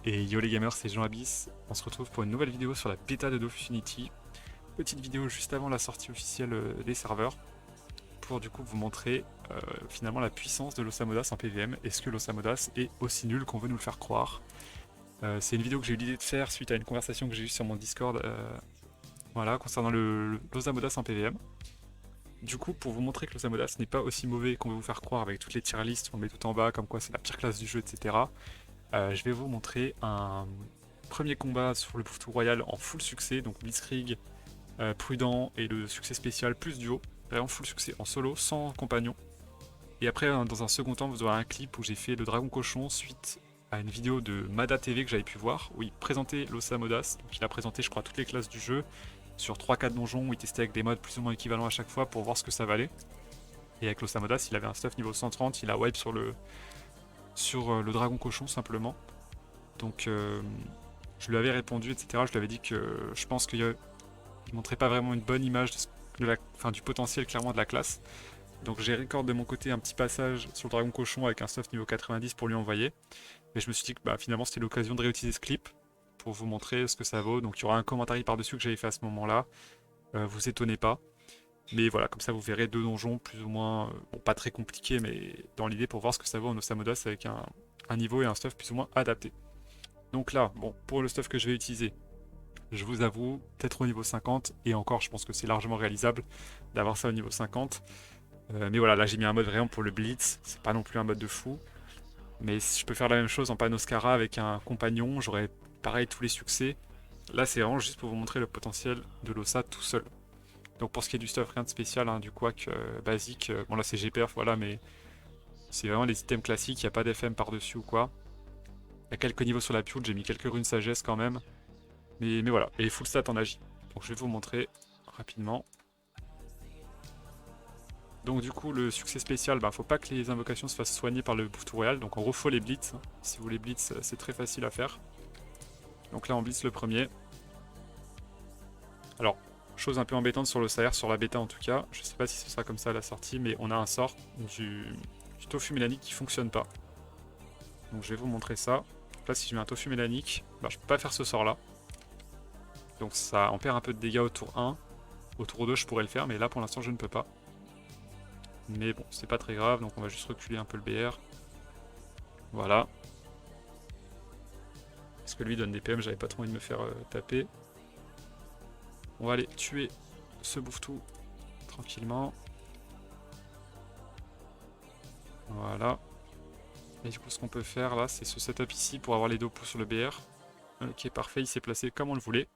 Et yo les gamers, c'est Jean Abyss. On se retrouve pour une nouvelle vidéo sur la bêta de Dofus Unity. Petite vidéo juste avant la sortie officielle des serveurs pour du coup vous montrer finalement la puissance de l'Osamodas en PVM. Est-ce que l'Osamodas est aussi nul qu'on veut nous le faire croire? C'est une vidéo que j'ai eu l'idée de faire suite à une conversation que j'ai eue sur mon Discord voilà, concernant l'Osamodas en PVM. Du coup, pour vous montrer que l'Osamodas n'est pas aussi mauvais qu'on veut vous faire croire avec toutes les tier lists, on le met tout en bas comme quoi c'est la pire classe du jeu, etc. Je vais vous montrer un premier combat sur le Bouffetou Royal en full succès, donc Blitzkrieg, prudent et le succès spécial plus duo, vraiment full succès en solo, sans compagnon. Et après, dans un second temps, vous aurez un clip où j'ai fait le Dragon Cochon suite à une vidéo de Mada TV que j'avais pu voir, où il présentait l'Osamodas, donc il a présenté je crois toutes les classes du jeu, sur 3-4 donjons où il testait avec des modes plus ou moins équivalents à chaque fois pour voir ce que ça valait. Et avec l'Osamodas, il avait un stuff niveau 130, il a wipe sur le Dragon Cochon simplement. Donc je lui avais répondu, etc. Je lui avais dit que je pense qu'il montrait pas vraiment une bonne image du potentiel clairement de la classe. Donc j'ai record de mon côté un petit passage sur le Dragon Cochon avec un stuff niveau 90 pour lui envoyer. Mais je me suis dit que bah, finalement c'était l'occasion de réutiliser ce clip pour vous montrer ce que ça vaut. Donc il y aura un commentaire par-dessus que j'avais fait à ce moment-là. Vous étonnez pas. Mais voilà, comme ça vous verrez deux donjons plus ou moins, bon pas très compliqués, mais dans l'idée pour voir ce que ça vaut en Osamodas avec un niveau et un stuff plus ou moins adapté. Donc là, bon, pour le stuff que je vais utiliser, je vous avoue, peut-être au niveau 50, et encore je pense que c'est largement réalisable d'avoir ça au niveau 50. Mais voilà, là j'ai mis un mode vraiment pour le blitz, c'est pas non plus un mode de fou. Mais si je peux faire la même chose en Panoscara avec un compagnon, j'aurais pareil tous les succès. Là c'est vraiment juste pour vous montrer le potentiel de l'Osa tout seul. Donc pour ce qui est du stuff, rien de spécial, hein, du quack basique. Bon là c'est GPF, voilà, mais c'est vraiment les items classiques, il n'y a pas d'FM par-dessus ou quoi. Il y a quelques niveaux sur la pioute, j'ai mis quelques runes sagesse quand même. Mais voilà, et full stat en agi. Donc je vais vous montrer rapidement. Donc du coup le succès spécial, faut pas que les invocations se fassent soigner par le Bouffetou Royal, donc on refaut les blitz. Si vous voulez blitz, c'est très facile à faire. Donc là on blitz le premier. Alors, chose un peu embêtante sur le SAR, sur la bêta en tout cas, je sais pas si ce sera comme ça à la sortie, mais on a un sort du tofu mélanique qui fonctionne pas. Donc je vais vous montrer ça. Là si je mets un tofu mélanique, je peux pas faire ce sort là. Donc ça en perd un peu de dégâts au tour 1. Au tour 2 je pourrais le faire, mais là pour l'instant je ne peux pas. Mais bon, c'est pas très grave, donc on va juste reculer un peu le BR. Voilà. Parce que lui donne des PM, j'avais pas trop envie de me faire taper. On va aller tuer ce Bouffetou tranquillement. Voilà. Et du coup ce qu'on peut faire là, c'est ce setup ici pour avoir les 2 pouces sur le BR. Ok, parfait, il s'est placé comme on le voulait.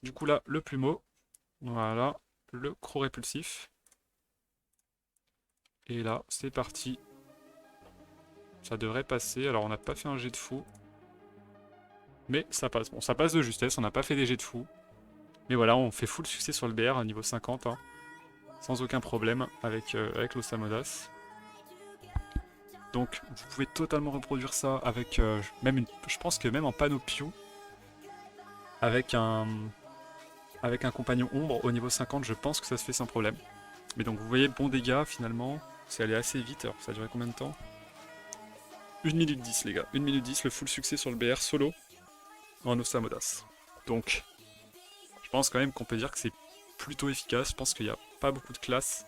Du coup là, le plumeau. Voilà. Le croc répulsif. Et là, c'est parti. Ça devrait passer. Alors, on n'a pas fait un jet de fou. Mais ça passe. Bon, ça passe de justesse. On n'a pas fait des jets de fou. Mais voilà, on fait full succès sur le BR à niveau 50. Hein, sans aucun problème avec l'Osamodas. Donc, vous pouvez totalement reproduire ça avec je pense que même en panopio. Avec un compagnon ombre au niveau 50, je pense que ça se fait sans problème. Mais donc, vous voyez, bon dégâts finalement. C'est allé assez vite. Alors, ça a duré combien de temps? 1 minute 10 les gars, 1 minute 10, le full succès sur le BR solo en Osamodas. Donc, je pense quand même qu'on peut dire que c'est plutôt efficace. Je pense qu'il n'y a pas beaucoup de classes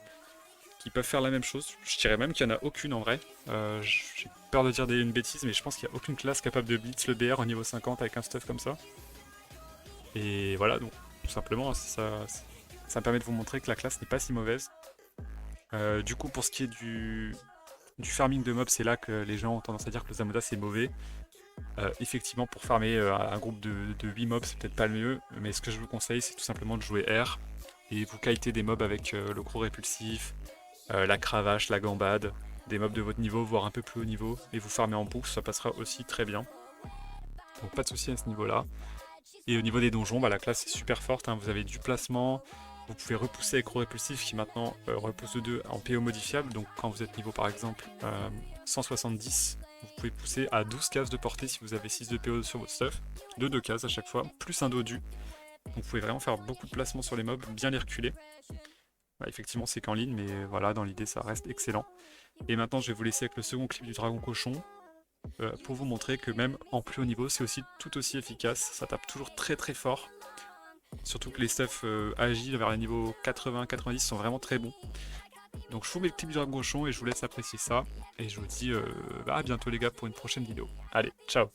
qui peuvent faire la même chose. Je dirais même qu'il n'y en a aucune en vrai. J'ai peur de dire une bêtise, mais je pense qu'il n'y a aucune classe capable de blitz le BR au niveau 50 avec un stuff comme ça. Et voilà, donc tout simplement, ça me permet de vous montrer que la classe n'est pas si mauvaise. Du coup, pour ce qui est du farming de mobs, c'est là que les gens ont tendance à dire que le Zamoda c'est mauvais. Effectivement, pour farmer un groupe de 8 mobs, c'est peut-être pas le mieux, mais ce que je vous conseille, c'est tout simplement de jouer R et vous kitez des mobs avec le gros répulsif, la cravache, la gambade, des mobs de votre niveau, voire un peu plus haut niveau, et vous farmez en boucle, ça passera aussi très bien. Donc pas de souci à ce niveau-là. Et au niveau des donjons, la classe est super forte, hein, vous avez du placement. Vous pouvez repousser avec répulsif qui maintenant repousse de 2 en PO modifiable. Donc quand vous êtes niveau par exemple 170, vous pouvez pousser à 12 cases de portée si vous avez 6 de PO sur votre stuff. De 2 cases à chaque fois, plus un dodu. Donc vous pouvez vraiment faire beaucoup de placements sur les mobs, bien les reculer. Effectivement c'est qu'en ligne, mais voilà, dans l'idée ça reste excellent. Et maintenant je vais vous laisser avec le second clip du Dragon Cochon. pour vous montrer que même en plus haut niveau, c'est aussi tout aussi efficace. Ça tape toujours très très fort. Surtout que les stuffs agiles vers les niveaux 80-90 sont vraiment très bons. Donc je vous mets le clip du dragon cochon et je vous laisse apprécier ça. Et je vous dis à bientôt les gars pour une prochaine vidéo. Allez, ciao.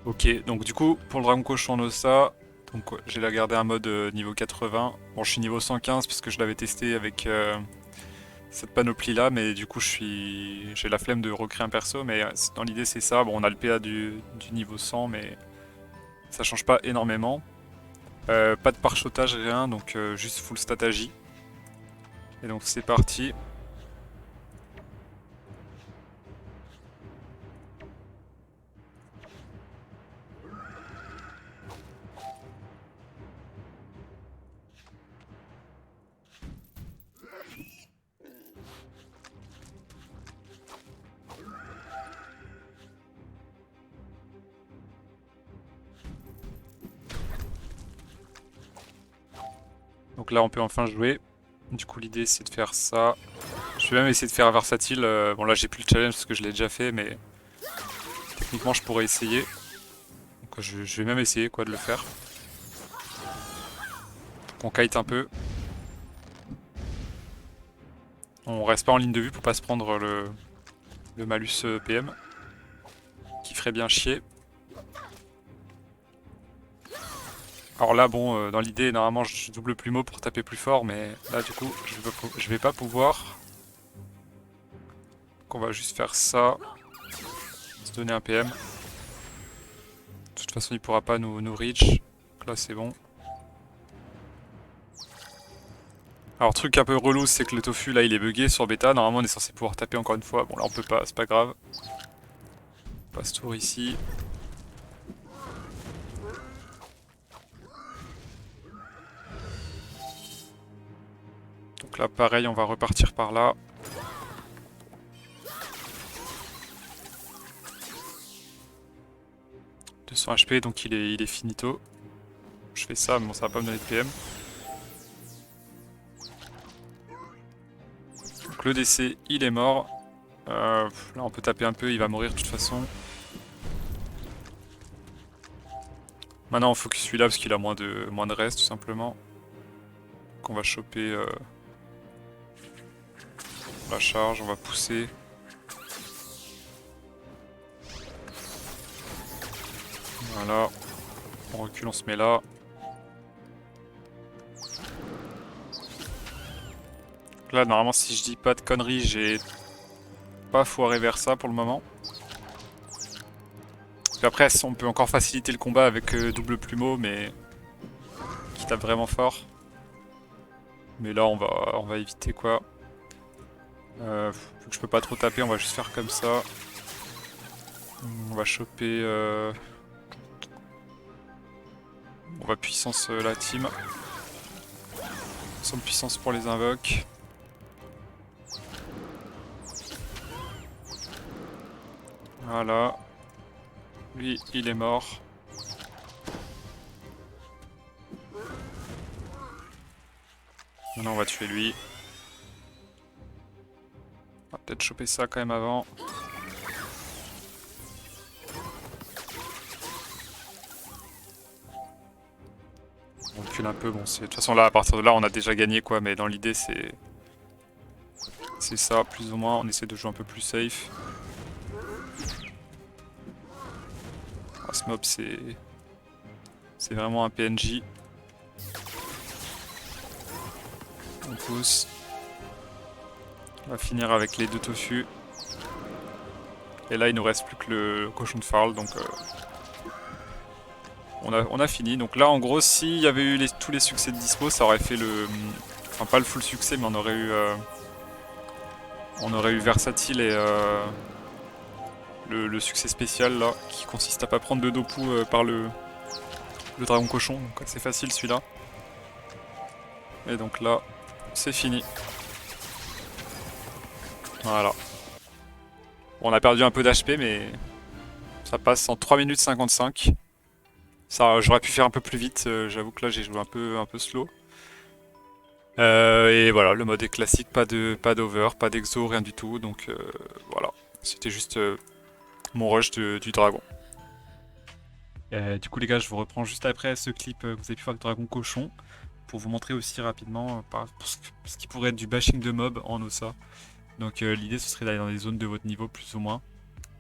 Ok, donc du coup, pour le dragon cochon en Ossa, donc j'ai la gardé un mode niveau 80. Bon, je suis niveau 115 parce que je l'avais testé avec cette panoplie là, mais du coup j'ai la flemme de recréer un perso, mais dans l'idée c'est ça. Bon, on a le PA du niveau 100, mais ça change pas énormément. Pas de parchotage, rien, donc juste full stat agi. Et donc c'est parti. Donc là on peut enfin jouer. Du coup l'idée c'est de faire ça. Je vais même essayer de faire un versatile. Bon là j'ai plus le challenge parce que je l'ai déjà fait, mais techniquement je pourrais essayer. Donc je vais même essayer quoi de le faire. Qu'on kite un peu. On reste pas en ligne de vue pour pas se prendre le malus PM. Qui ferait bien chier. Alors là bon dans l'idée normalement je double plumeau pour taper plus fort, mais là du coup je vais pas pouvoir. Donc on va juste faire ça. Se donner un PM. De toute façon il pourra pas nous reach. Donc là c'est bon. Alors truc un peu relou, c'est que le tofu là il est bugué sur bêta, normalement on est censé pouvoir taper encore une fois, bon là on peut pas, c'est pas grave. On passe tour ici. Donc là pareil on va repartir par là. « 200 HP donc il est finito. Je fais ça mais bon ça va pas me donner de PM. Donc le DC il est mort. Là on peut taper un peu, il va mourir de toute façon. Maintenant on focus celui-là parce qu'il a moins de reste tout simplement. Donc on va choper la charge, on va pousser. Voilà. On recule, on se met là. Donc là normalement si je dis pas de conneries j'ai pas foiré vers ça pour le moment. Puis après on peut encore faciliter le combat avec double plumeau mais qui tape vraiment fort. Mais là on va éviter quoi. Vu que je peux pas trop taper, on va juste faire comme ça. On va choper on va puissance la team. Sans puissance pour les invoques. Voilà. Lui il est mort. Maintenant on va tuer lui. On va peut-être choper ça quand même avant. On recule un peu, bon de toute façon là à partir de là on a déjà gagné quoi, mais dans l'idée c'est ça plus ou moins, on essaie de jouer un peu plus safe. Ah, ce mob c'est vraiment un PNJ. On pousse. On va finir avec les deux tofu. Et là il nous reste plus que le cochon de Farl, donc on a fini. Donc là en gros s'il y avait eu tous les succès de dispo ça aurait fait le... Enfin pas le full succès mais on aurait eu versatile et le succès spécial là qui consiste à pas prendre de dopu par le dragon cochon. Donc c'est facile celui-là. Et donc là c'est fini. Voilà. Bon, on a perdu un peu d'HP mais ça passe en 3 minutes 55. Ça, j'aurais pu faire un peu plus vite, j'avoue que là j'ai joué un peu slow. Et voilà, le mode est classique, pas d'over, pas d'exo, rien du tout, donc voilà. C'était juste mon rush du dragon. Du coup les gars, je vous reprends juste après ce clip que vous avez pu faire avec Dragon Cochon pour vous montrer aussi rapidement pour ce qui pourrait être du bashing de mob en Ossa. Donc l'idée ce serait d'aller dans des zones de votre niveau plus ou moins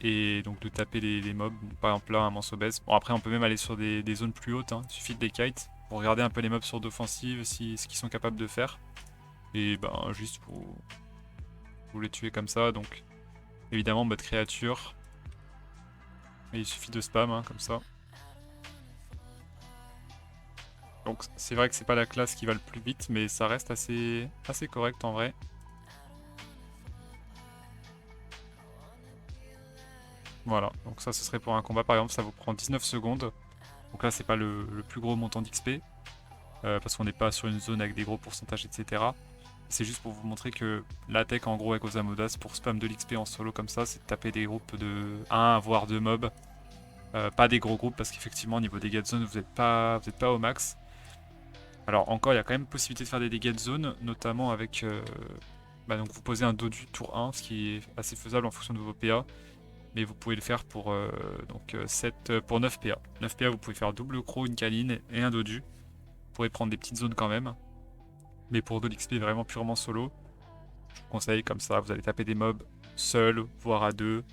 et donc de taper les mobs, par exemple là un manse obèse. Bon après on peut même aller sur des zones plus hautes, hein. Il suffit de les kite pour regarder un peu les mobs sur d'offensive, ce qu'ils sont capables de faire. Et ben juste vous les tuer comme ça, donc évidemment mode créature. Et il suffit de spam hein, comme ça. Donc c'est vrai que c'est pas la classe qui va le plus vite, mais ça reste assez correct en vrai. Voilà, donc ça ce serait pour un combat par exemple, ça vous prend 19 secondes. Donc là c'est pas le plus gros montant d'XP, parce qu'on n'est pas sur une zone avec des gros pourcentages etc. C'est juste pour vous montrer que la tech en gros avec Osamodas pour spam de l'XP en solo comme ça, c'est de taper des groupes de 1 voire 2 mobs. Pas des gros groupes parce qu'effectivement au niveau dégâts de zone vous n'êtes pas au max. Alors encore il y a quand même possibilité de faire des dégâts de zone, notamment avec donc vous posez un dodu tour 1, ce qui est assez faisable en fonction de vos PA. Mais vous pouvez le faire pour, pour 9 PA. 9 PA, vous pouvez faire double croc, une câline et un dodu. Vous pourrez prendre des petites zones quand même. Mais pour de l'XP vraiment purement solo, je vous conseille comme ça, vous allez taper des mobs seul, voire à deux.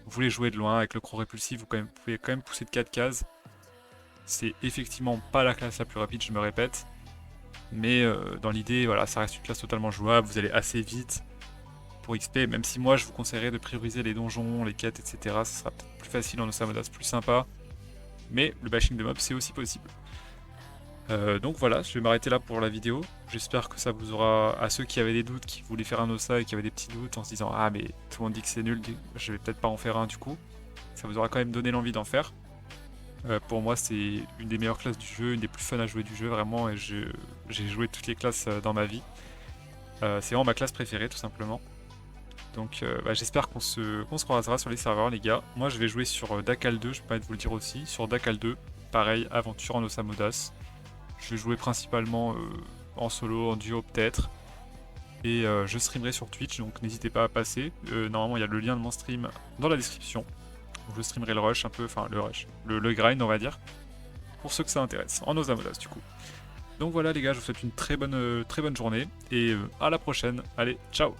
Vous voulez jouer de loin avec le croc répulsif, vous pouvez quand même pousser de 4 cases. C'est effectivement pas la classe la plus rapide, je me répète. Mais dans l'idée, voilà, ça reste une classe totalement jouable, vous allez assez vite pour XP, même si moi je vous conseillerais de prioriser les donjons, les quêtes, etc. Ça sera peut-être plus facile en Osamodas, plus sympa. Mais le bashing de mobs c'est aussi possible. Donc voilà, je vais m'arrêter là pour la vidéo. J'espère que ça vous aura, à ceux qui avaient des doutes, qui voulaient faire un Ossa et qui avaient des petits doutes en se disant ah mais tout le monde dit que c'est nul, je vais peut-être pas en faire un du coup. Ça vous aura quand même donné l'envie d'en faire. Pour moi c'est une des meilleures classes du jeu, une des plus fun à jouer du jeu vraiment, et j'ai joué toutes les classes dans ma vie. C'est vraiment ma classe préférée tout simplement. Donc j'espère qu'on se croisera sur les serveurs les gars. Moi je vais jouer sur Dakal 2, je peux pas vous le dire aussi. Sur Dakal 2, pareil, aventure en Osamodas. Je vais jouer principalement en solo, en duo peut-être. Et je streamerai sur Twitch, donc n'hésitez pas à passer. Normalement il y a le lien de mon stream dans la description. Donc je streamerai le rush un peu, enfin le rush, le grind on va dire. Pour ceux que ça intéresse, en Osamodas du coup. Donc voilà les gars, je vous souhaite une très bonne journée. Et à la prochaine. Allez, ciao.